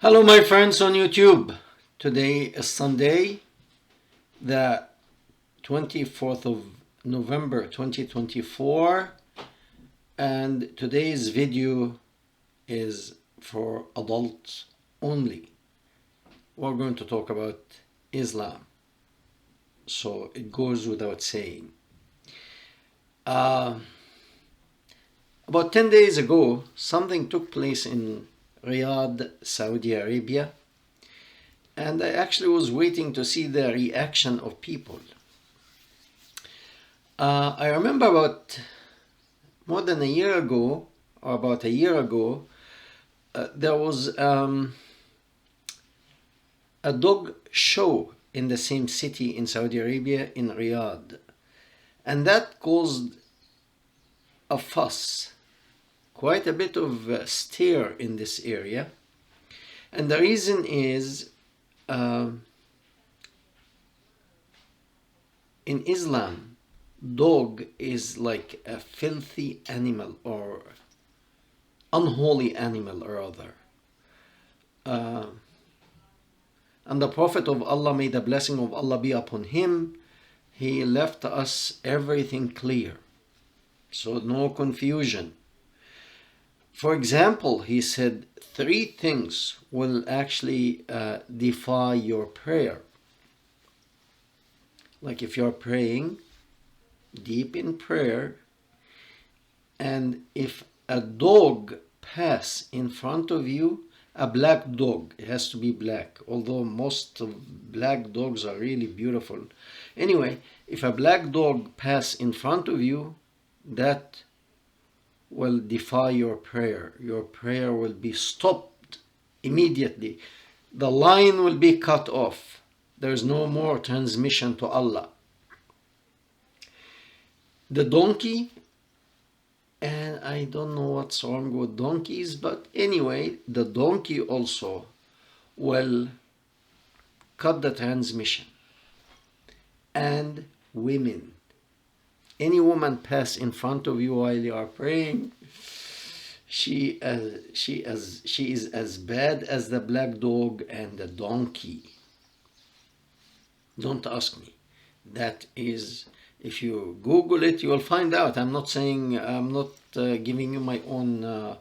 Hello, my friends on YouTube. Today is Sunday, the 24th of November 2024, and today's video is for adults only. We're going to talk about Islam, so it goes without saying. About 10 days ago, something took place in Riyadh, Saudi Arabia, and I actually was waiting to see the reaction of people. I remember about more than a year ago, or about a year ago, there was a dog show in the same city in Saudi Arabia, in Riyadh, and that caused a fuss, quite a bit of stir in this area. And the reason is, in Islam, dog is like a filthy animal, or unholy animal rather. And the Prophet of Allah, may the blessing of Allah be upon him, he left us everything clear, so no confusion. For example, he said 3 things will actually defy your prayer. Like if you're praying deep in prayer, and if a dog pass in front of you, a black dog, it has to be black, although most of black dogs are really beautiful. Anyway, if a black dog pass in front of you, that will defy your prayer. Your prayer will be stopped immediately. The line will be cut off. There's no more transmission to Allah. The donkey, and I don't know what's wrong with donkeys, but anyway, the donkey also will cut the transmission. And women. Any woman pass in front of you while you are praying, she is as bad as the black dog and the donkey. Don't ask me. That is, if you Google it, you will find out. I'm not giving you my own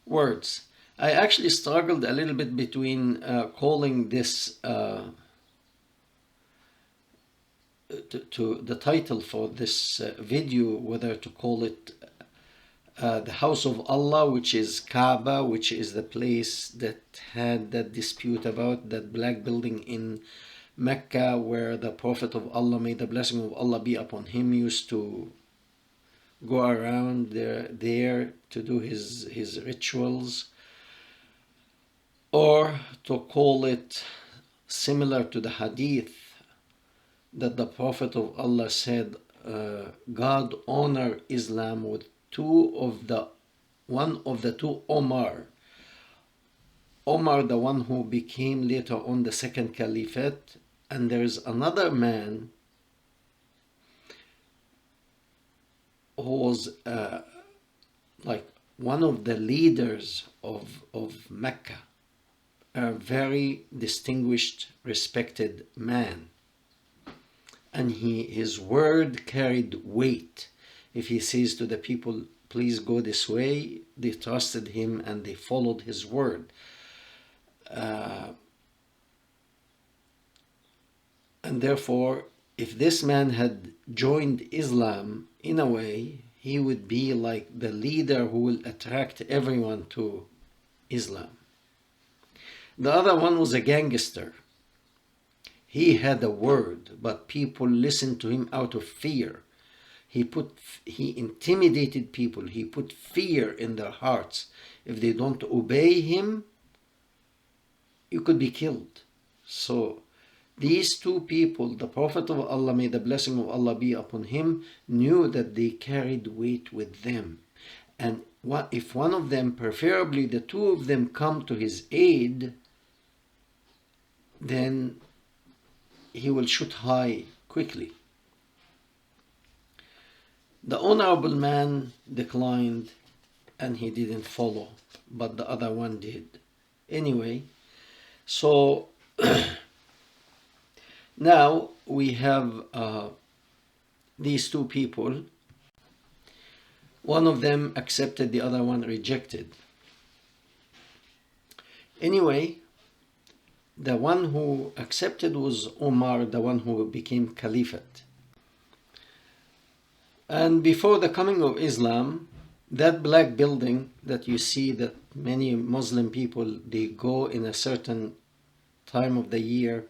words. I actually struggled a little bit between calling this to the title for this video, whether to call it the House of Allah, which is Kaaba, which is the place that had that dispute about that black building in Mecca, where the Prophet of Allah, may the blessing of Allah be upon him, used to go around there to do his rituals, or to call it similar to the hadith that the Prophet of Allah said, God honor Islam with one of the two Omar. Omar, the one who became later on the second caliphate, and there is another man who was like one of the leaders of Mecca, a very distinguished, respected man. And his word carried weight. If he says to the people, please go this way, they trusted him and they followed his word. And therefore, if this man had joined Islam, in a way, he would be like the leader who will attract everyone to Islam. The other one was a gangster. He had a word, but people listened to him out of fear. He intimidated people. He put fear in their hearts. If they don't obey him, you could be killed. So these 2 people, the Prophet of Allah, may the blessing of Allah be upon him, knew that they carried weight with them. And if one of them, preferably the 2 of them, come to his aid, then he will shoot high quickly. The honorable man declined and he didn't follow, but the other one did. Anyway, So now we have these two people. One of them accepted, the other one rejected. Anyway, the one who accepted was Umar, the one who became caliphate. And before the coming of Islam, that black building that you see, that many Muslim people, they go in a certain time of the year,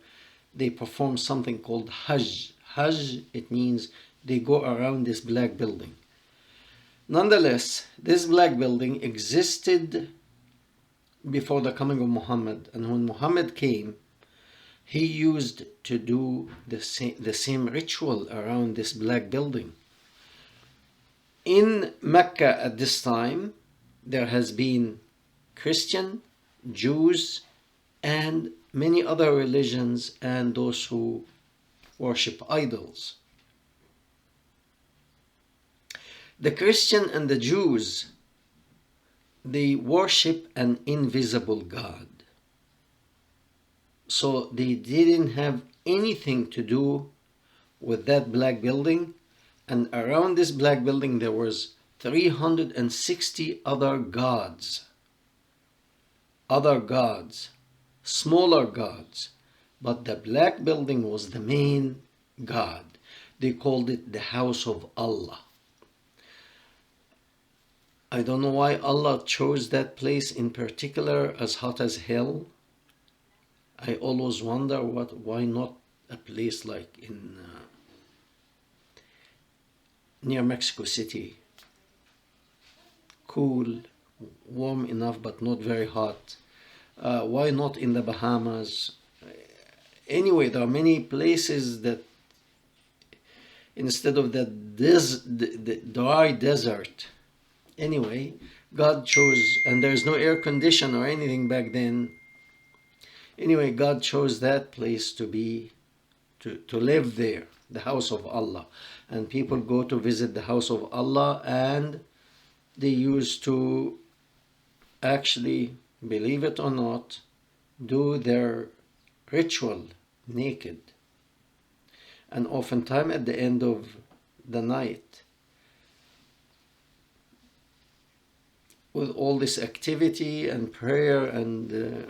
they perform something called Hajj. Hajj, it means they go around this black building. Nonetheless, this black building existed before the coming of Muhammad, and when Muhammad came, he used to do the same ritual around this black building. In Mecca at this time, there has been Christian, Jews, and many other religions, and those who worship idols. The Christian and the Jews, they worship an invisible God. So they didn't have anything to do with that black building. And around this black building there was 360 other gods, smaller gods. But the black building was the main God. They called it the house of Allah. I don't know why Allah chose that place in particular, as hot as hell. I always wonder why not a place like in near Mexico City, cool, warm enough but not very hot. Why not in the Bahamas? Anyway, there are many places that instead of the dry desert. Anyway, God chose, and there's no air condition or anything back then. Anyway, God chose that place to live there, the house of Allah. And people go to visit the house of Allah, and they used to actually, believe it or not, do their ritual naked. And oftentimes at the end of the night, with all this activity and prayer, and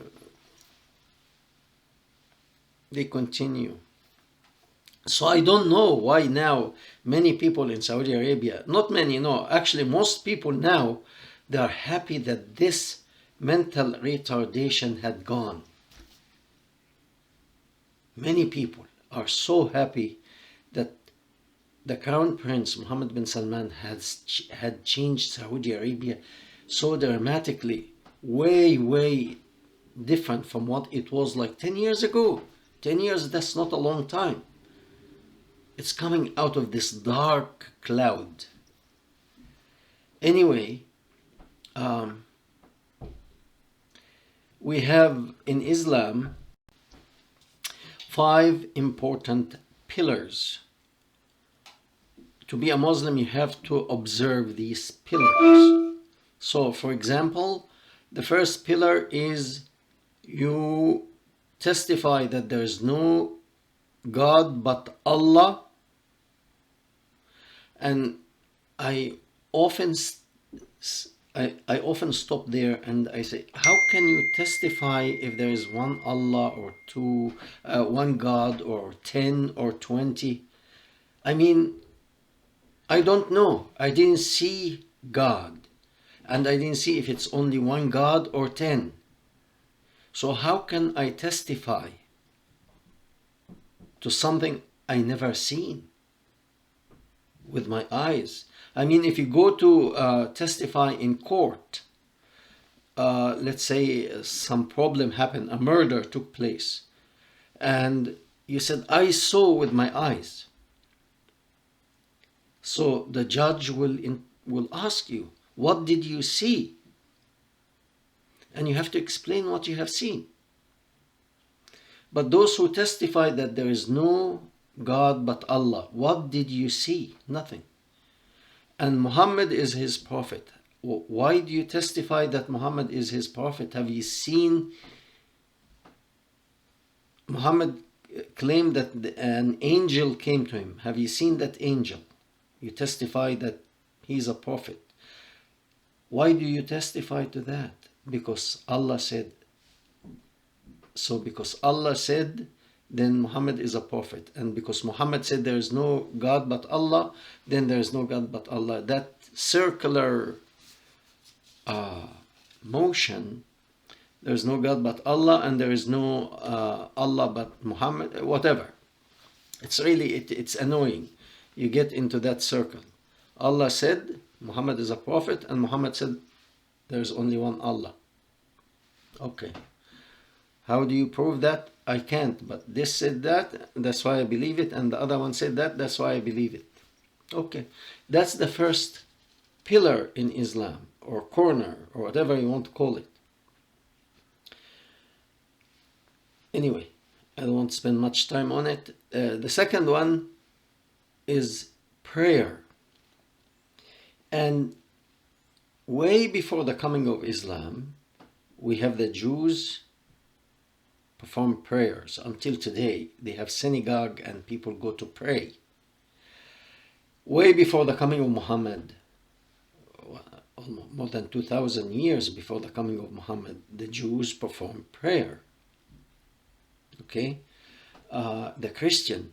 they continue. So I don't know why now many people in Saudi Arabia, not many, no, actually most people now, they are happy that this mental retardation had gone. Many people are so happy that the Crown Prince Mohammed bin Salman had changed Saudi Arabia so dramatically, way different from what it was like 10 years ago. 10 years, that's not a long time. It's coming out of this dark cloud. Anyway, we have in Islam 5 important pillars. To be a Muslim, you have to observe these pillars. So, for example, the first pillar is you testify that there is no God but Allah. And I often stop there and I say, how can you testify if there is one Allah or two, one God or 10 or 20? I mean, I don't know. I didn't see God. And I didn't see if it's only one God or 10. So how can I testify to something I never seen with my eyes? I mean, if you go to testify in court, let's say some problem happened, a murder took place, and you said, I saw with my eyes. So the judge will ask you, what did you see? And you have to explain what you have seen. But those who testify that there is no God but Allah, what did you see? Nothing. And Muhammad is his prophet. Why do you testify that Muhammad is his prophet? Have you seen Muhammad claimed that an angel came to him. Have you seen that angel? You testify that he's a prophet. Why do you testify to that? Because Allah said. So because Allah said, then Muhammad is a prophet. And because Muhammad said there is no God but Allah, then there is no God but Allah. That circular motion, there is no God but Allah, and there is no Allah but Muhammad, whatever. It's really, it's annoying. You get into that circle. Allah said Muhammad is a prophet, and Muhammad said there's only one Allah. Okay. How do you prove that? I can't, but this said that, that's why I believe it, and the other one said that, that's why I believe it. Okay. That's the first pillar in Islam, or corner, or whatever you want to call it. Anyway, I don't want to spend much time on it. The second one is prayer. And way before the coming of Islam, we have the Jews perform prayers. Until today, they have synagogue and people go to pray. Way before the coming of Muhammad, more than 2,000 years before the coming of Muhammad, the Jews perform prayer. Okay? The Christian,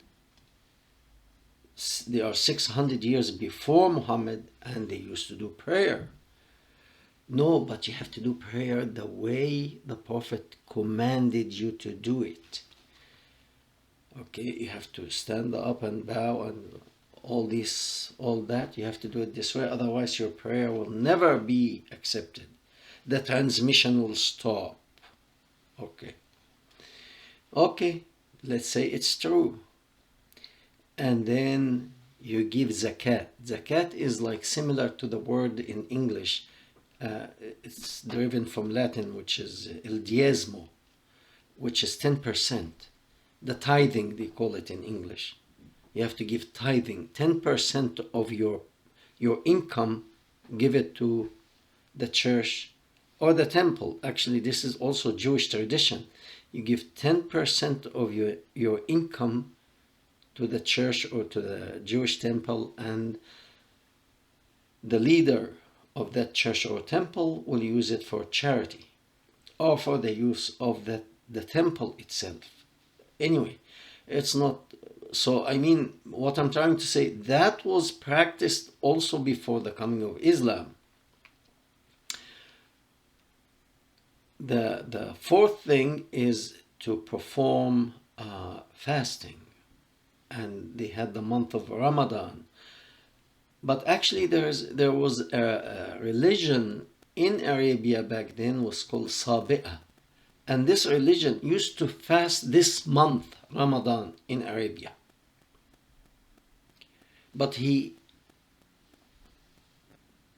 they are 600 years before Muhammad, and they used to do prayer. No, but you have to do prayer the way the Prophet commanded you to do it. Okay, you have to stand up and bow and all that. You have to do it this way, otherwise your prayer will never be accepted. The transmission will stop. Okay, let's say it's true. And then you give zakat. Zakat is like similar to the word in English. It's derived from Latin, which is il diezmo, which is 10%. The tithing, they call it in English. You have to give tithing. 10% of your income, give it to the church or the temple. Actually, this is also Jewish tradition. You give 10% of your income to the church or to the Jewish temple, and the leader of that church or temple will use it for charity or for the use of the temple itself. Anyway, it's not, so I mean, what I'm trying to say, that was practiced also before the coming of Islam. The fourth thing is to perform fasting, and they had the month of Ramadan. But actually there was a religion in Arabia back then, was called Sabi'ah. And this religion used to fast this month, Ramadan, in Arabia. But he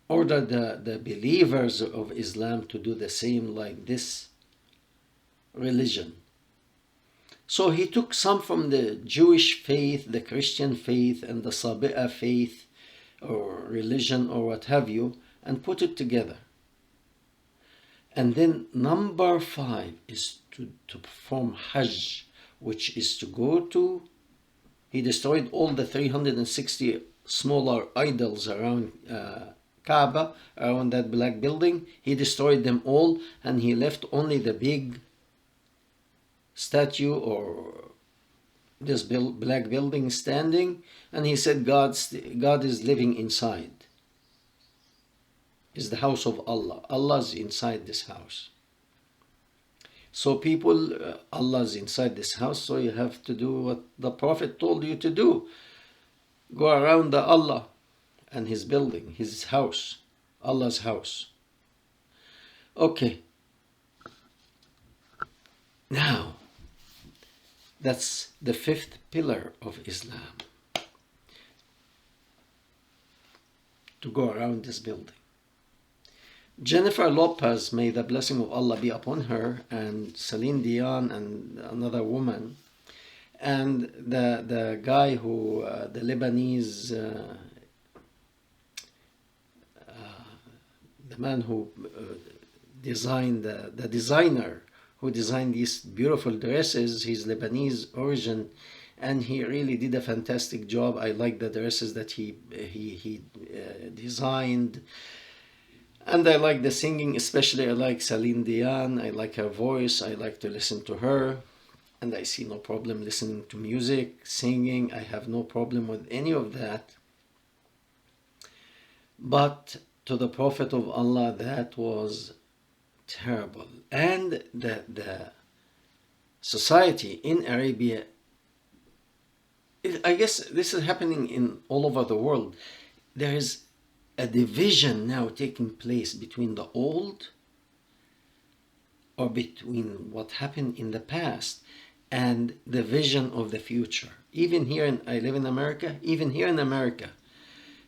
ordered the believers of Islam to do the same like this religion. So he took some from the Jewish faith, the Christian faith, and the Sabi'ah faith, or religion, or what have you, and put it together. And then number 5 is to perform Hajj, which is to go to, he destroyed all the 360 smaller idols around Kaaba, around that black building. He destroyed them all, and he left only the big statue or this black building standing, and he said God is living inside. Is the house of Allah. Allah's inside this house. So people, Allah's inside this house, so you have to do what the Prophet told you to do. Go around the Allah and his building, his house, Allah's house. Okay. Now, that's the 5th pillar of Islam. To go around this building. Jennifer Lopez, may the blessing of Allah be upon her, and Celine Dion, and another woman, and the guy who, the Lebanese, the man who designed, the designer who designed these beautiful dresses. He's Lebanese origin, and he really did a fantastic job. I like the dresses that he designed, and I like the singing. Especially, I like Celine Dion. I like her voice. I like to listen to her, and I see no problem listening to music, singing. I have no problem with any of that. But to the Prophet of Allah, that was terrible. And the society in Arabia, I guess this is happening in all over the world. There is a division now taking place between the old, or between what happened in the past, and the vision of the future. Even here, I live in America, even here in America,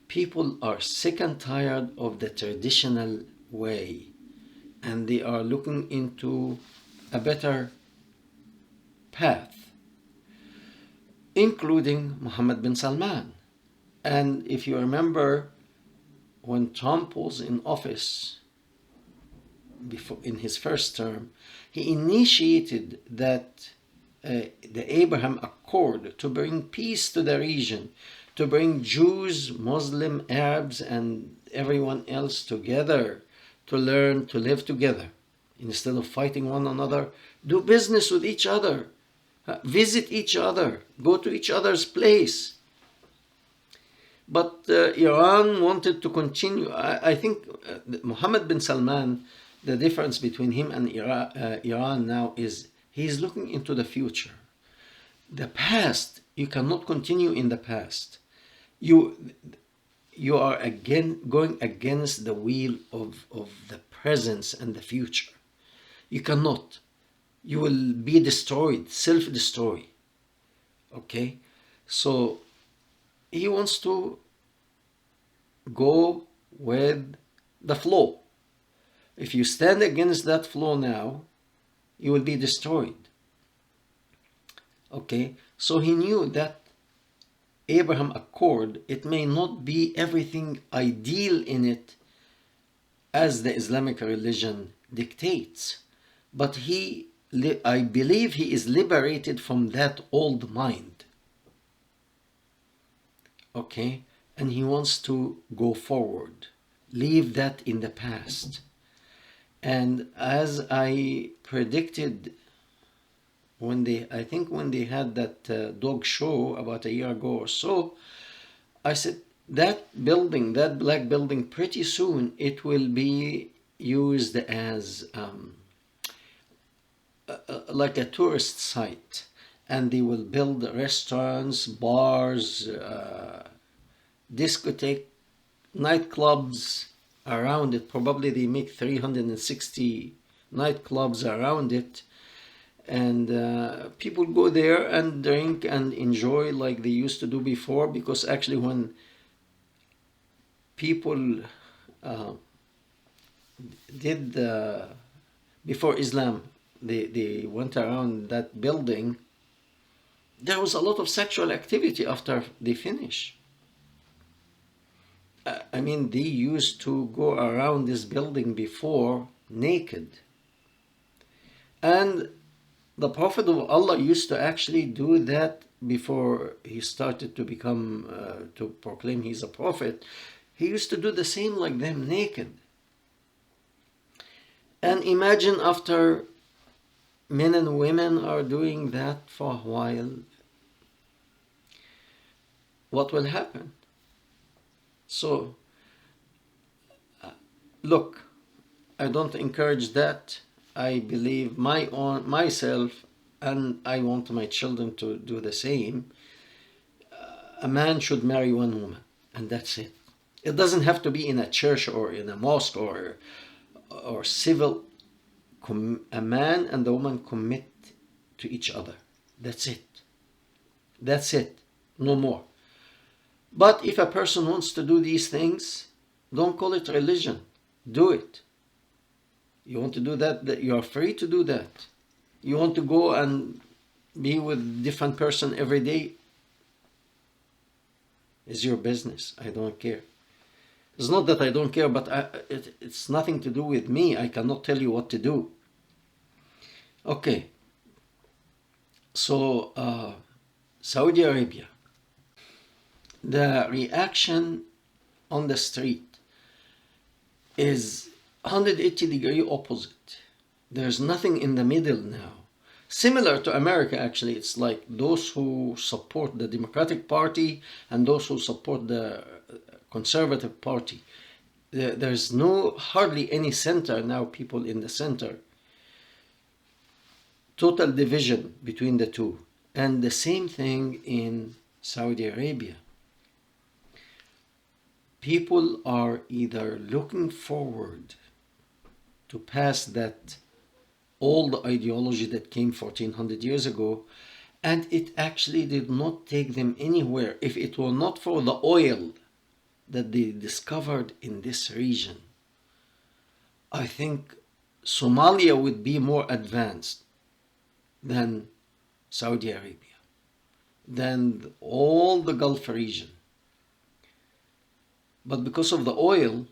people are sick and tired of the traditional way, and they are looking into a better path, including Mohammed bin Salman. And if you remember, when Trump was in office, before, in his first term, he initiated that the Abraham Accord to bring peace to the region, to bring Jews, Muslim, Arabs, and everyone else together, to learn to live together. Instead of fighting one another, do business with each other, visit each other, go to each other's place. But Iran wanted to continue. I think Mohammed bin Salman, the difference between him and Iran now is he's looking into the future. The past, you cannot continue in the past. You are again going against the wheel of the presence and the future. You cannot. You will be destroyed, self-destroy. Okay? So he wants to go with the flow. If you stand against that flow now, you will be destroyed. Okay? So he knew that Abraham Accord, it may not be everything ideal in it as the Islamic religion dictates, but I believe he is liberated from that old mind. Okay? And he wants to go forward, leave that in the past. And as I predicted, I think when they had that dog show about a year ago or so, I said that building, that black building, pretty soon it will be used as like a tourist site, and they will build restaurants, bars, discotheque, nightclubs around it. Probably they make 360 nightclubs around it, and people go there and drink and enjoy like they used to do before. Because actually, when people did before Islam, they went around that building, there was a lot of sexual activity after they finish. I mean, they used to go around this building before naked. And the Prophet of Allah used to actually do that before he started to become, to proclaim he's a prophet. He used to do the same like them, naked. And imagine after men and women are doing that for a while, what will happen? So, look, I don't encourage that. I believe myself, and I want my children to do the same. A man should marry one woman, and that's it. It doesn't have to be in a church or in a mosque or civil. A man and a woman commit to each other. That's it. That's it. No more. But if a person wants to do these things, don't call it religion. Do it. You want to do that, you are free to do that. You want to go and be with different person every day, it's your business. I don't care. It's not that I don't care, but it's nothing to do with me. I cannot tell you what to do. Okay, so Saudi Arabia, the reaction on the street is 180-degree opposite. There's nothing in the middle now. Similar to America, actually, it's like those who support the Democratic Party and those who support the Conservative Party. There's no hardly any center now, people in the center. Total division between the two. And the same thing in Saudi Arabia. People are either looking forward to pass that old ideology that came 1400 years ago, and it actually did not take them anywhere. If it were not for the oil that they discovered in this region, I think Somalia would be more advanced than Saudi Arabia, than all the Gulf region. But because of the oil,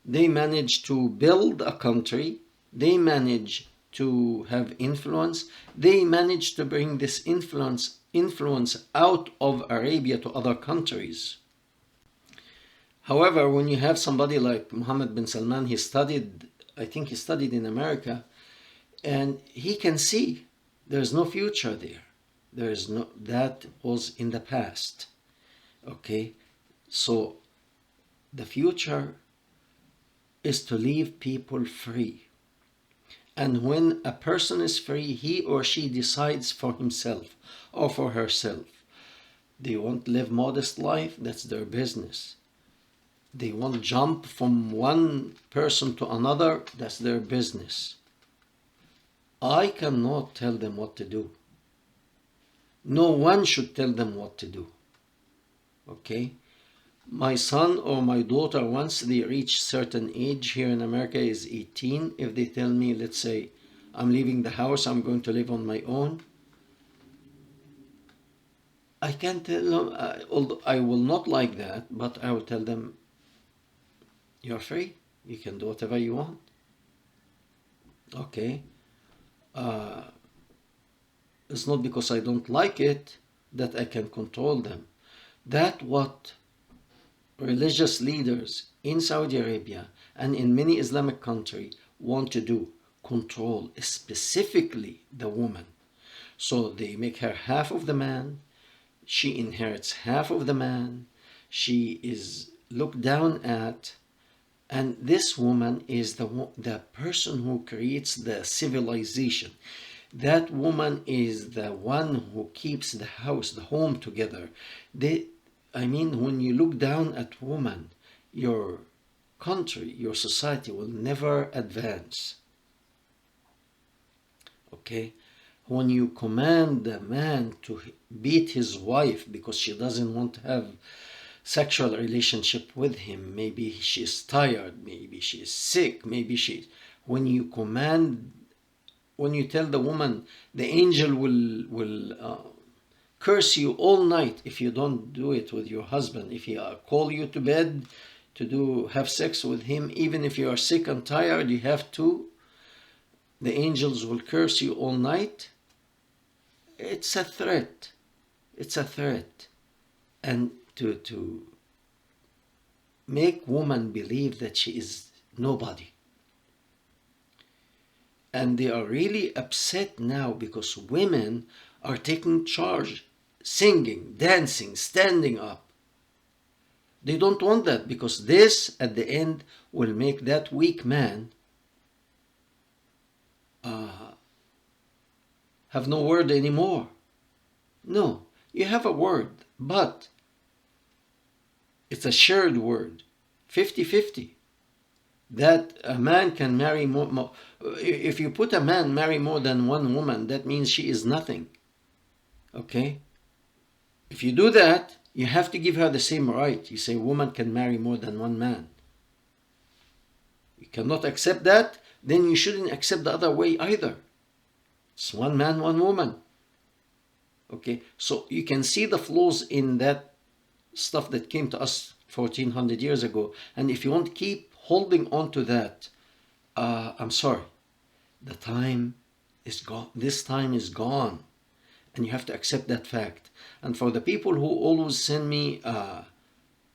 they managed to build a country, they managed to have influence, they managed to bring this influence out of Arabia to other countries. However, when you have somebody like Mohammed bin Salman, I think he studied in America, and he can see there's no future there. That was in the past. Okay? So the future is to leave people free. And when a person is free, he or she decides for himself or for herself. They want to live modest life, that's their business. They want to jump from one person to another, that's their business. I cannot tell them what to do. No one should tell them what to do. Okay? My son or my daughter, once they reach certain age here in America is 18, if they tell me, let's say, I'm leaving the house, I'm going to live on my own, I can tell them, although I will not like that, but I will tell them, you're free, you can do whatever you want. Okay? It's not because I don't like it that I can control them. That's what religious leaders in Saudi Arabia and in many Islamic countries want to do, control specifically the woman. So they make her half of the man, she inherits half of the man, she is looked down at, and this woman is the person who creates the civilization. That woman is the one who keeps the house, the home together. When you look down at woman, your country, your society will never advance. Okay? When you command the man to beat his wife because she doesn't want to have sexual relationship with him, maybe she's tired, maybe she's sick, when you tell the woman, the angel will curse you all night if you don't do it with your husband. If he call you to bed to have sex with him, even if you are sick and tired, you have to. The angels will curse you all night. It's a threat. It's a threat. And to make woman believe that she is nobody. And they are really upset now because women are taking charge, singing, dancing, standing up. They don't want that because this, at the end, will make that weak man have no word anymore. No, you have a word, but it's a shared word, 50-50. That a man can marry more. If you put a man marry more than one woman, that means she is nothing. Okay? If you do that, you have to give her the same right. You say woman can marry more than one man. You cannot accept that, then you shouldn't accept the other way either. It's one man, one woman. Okay? So you can see the flaws in that stuff that came to us 1400 years ago. And if you want to keep holding on to that, I'm sorry. The time is gone. This time is gone. And you have to accept that fact. And for the people who always send me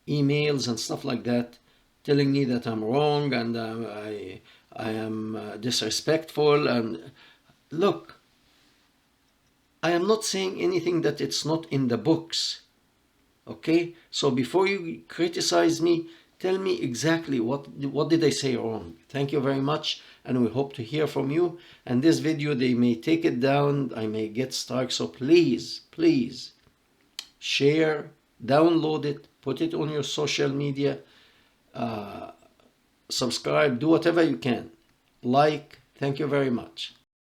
emails and stuff like that, telling me that I'm wrong and I am disrespectful, and look, I am not saying anything that it's not in the books. Okay, so before you criticize me, tell me exactly what did I say wrong. Thank you very much, and we hope to hear from you. And this video, they may take it down, I may get stuck, so please share, download it, put it on your social media, subscribe, do whatever you can, like. Thank you very much.